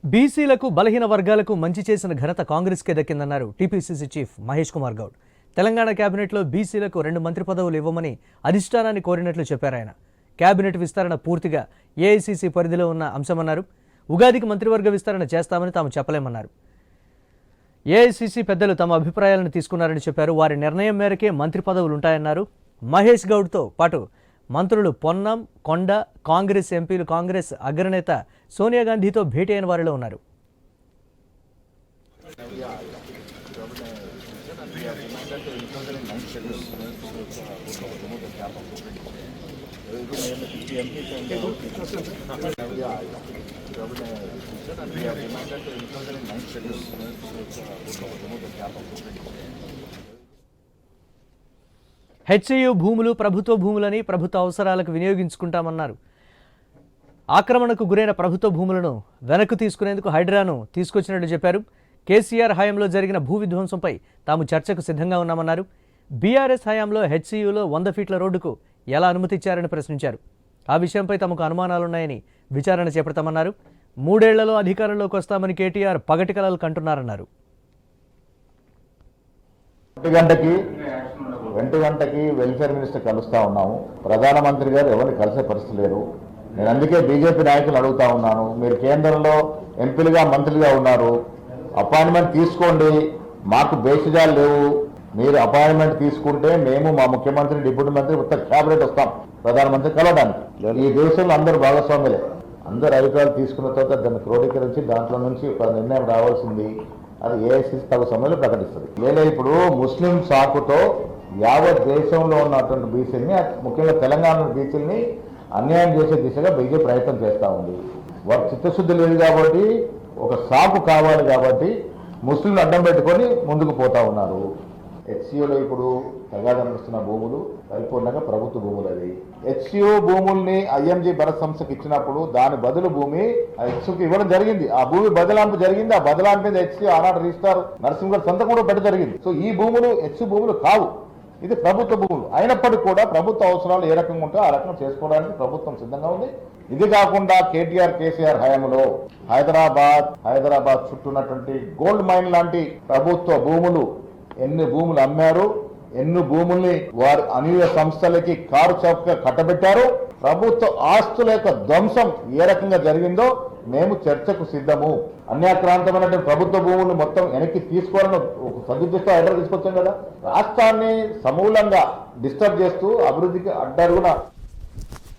బీసీలకు బలహీన వర్గాలకు మంచి చేసిన ఘనత కాంగ్రెస్కే దక్కిందన్నారు టీపీసీసీ చీఫ్ మహేష్ కుమార్ గౌడ్. తెలంగాణ కేబినెట్లో బీసీలకు 2 మంత్రి పదవులు ఇవ్వమని అధిష్టానాన్ని కోరినట్లు చెప్పారు ఆయన. కేబినెట్ విస్తరణ పూర్తిగా ఏఐసీసీ పరిధిలో ఉన్న అంశమన్నారు. ఉగాదికి మంత్రివర్గ విస్తరణ చేస్తామని తాము చెప్పలేమన్నారు. ఏఐసీసీ పెద్దలు తమ అభిప్రాయాలను తీసుకున్నారని చెప్పారు. వారి నిర్ణయం మేరకే మంత్రి పదవులు ఉంటాయన్నారు. మహేష్ గౌడ్తో పాటు మంత్రులు పొన్నం, కొండ, కాంగ్రెస్ ఎంపీలు, కాంగ్రెస్ అగ్రనేత సోనియా గాంధీతో భేటీ అయిన వారిలో ఉన్నారు. హెచ్సియు భూములు ప్రభుత్వ భూములని ప్రభుత్వ అవసరాలకు వినియోగించుకుంటామన్నారు. ఆక్రమణకు గురైన ప్రభుత్వ భూములను వెనక్కు తీసుకునేందుకు హైడ్రాను తీసుకొచ్చినట్టు చెప్పారు. కేసీఆర్ హయాంలో జరిగిన భూ విధ్వంసంపై తాము చర్చకు సిద్ధంగా ఉన్నామన్నారు. బీఆర్ఎస్ హయాంలో హెచ్సియులో 100 ఫీట్ల రోడ్డుకు ఎలా అనుమతి ఇచ్చారని ప్రశ్నించారు. ఆ విషయంపై తమకు అనుమానాలున్నాయని విచారణ చేపడతామన్నారు. 3 ఏళ్లలో అధికారంలోకి వస్తామని కేటీఆర్ పగటి కలలు కంటున్నారన్నారు. 2 గంటకి వెల్ఫేర్ మినిస్టర్ కలుస్తా ఉన్నాము. ప్రధానమంత్రి గారు ఎవరిని కలిసే పరిస్థితి లేరు. నేను అందుకే బీజేపీ నాయకులు అడుగుతా ఉన్నాను, మీరు కేంద్రంలో ఎంపీలుగా మంత్రులుగా ఉన్నారు, అపాయింట్మెంట్ తీసుకోండి. మాకు బేసిజాలు లేవు. మీరు అపాయింట్మెంట్ తీసుకుంటే మేము మా ముఖ్యమంత్రి, డిప్యూటీ మంత్రి, మొత్తం క్యాబినెట్ వస్తాం ప్రధానమంత్రి కలవడానికి. ఈ దేశంలో అందరూ భాగస్వాములే. అందరు అధికారులు తీసుకున్న తర్వాత దాన్ని క్రోడీకరించి దాంట్లో నుంచి ఒక నిర్ణయం రావాల్సింది. అది ఏఐసీసీ తగు సమయంలో ప్రకటిస్తుంది. లేదా ఇప్పుడు ముస్లిం సాకుతో యావత్ దేశంలో ఉన్నటువంటి బీసీని, ముఖ్యంగా తెలంగాణ బీసీని అన్యాయం చేసే దిశగా బీజేపీ ప్రయత్నం చేస్తూ ఉంది. వారికి చిత్తశుద్ధి లేదు కాబట్టి, ఒక సాకు కావాలి కాబట్టి ముస్లింలు అడ్డం పెట్టుకొని ముందుకు పోతా ఉన్నారు. హెచ్సియులో ఇప్పుడు తగాదనిస్తున్న భూములు పరిపూర్ణంగా ప్రభుత్వ భూములు. అది హెచ్సియు భూముల్ని ఐఎంజీ భరత్ సంస్థకి ఇచ్చినప్పుడు దాని బదులు భూమి హెచ్సియుకి ఇవ్వడం జరిగింది. ఆ భూమి బదలాంపు జరిగింది. ఆ బదలాంపు మీద హెచ్సియు ఆనాడు రిజిస్టార్ నరసింహ గారు సంతకం కూడా పెట్ట జరిగింది. సో ఈ భూములు హెచ్సియు భూములు కావు, ఇది ప్రభుత్వ భూములు. అయినప్పటికీ కూడా ప్రభుత్వ అవసరాలు ఏ రకంగా ఉంటే ఆ రకంగా చేసుకోవడానికి ప్రభుత్వం సిద్ధంగా ఉంది. ఇది కాకుండా కేటీఆర్, కేసీఆర్ హయాంలో హైదరాబాద్ చుట్టూ ఉన్నటువంటి గోల్డ్ మైన్ లాంటి ప్రభుత్వ భూములు, ఎన్ని భూములు అమ్మారు, ఎన్ని భూముల్ని వారి అనుయ సంస్థలకి కారు చౌకగా కట్టబెట్టారు. ప్రభుత్వ ఆస్తుల యొక్క ధ్వంసం ఏ రకంగా జరిగిందో మేము చర్చకు సిద్ధము. అన్యాక్రాంతమైనటువంటి ప్రభుత్వ భూములు మొత్తం వెనక్కి తీసుకోవాలని ఒక సదుద్దేశంతో హైదరాబాద్ తీసుకొచ్చాం కదా. రాష్ట్రాన్ని సమూలంగా డిస్టర్బ్ చేస్తూ అభివృద్ధికి అడ్డరుగున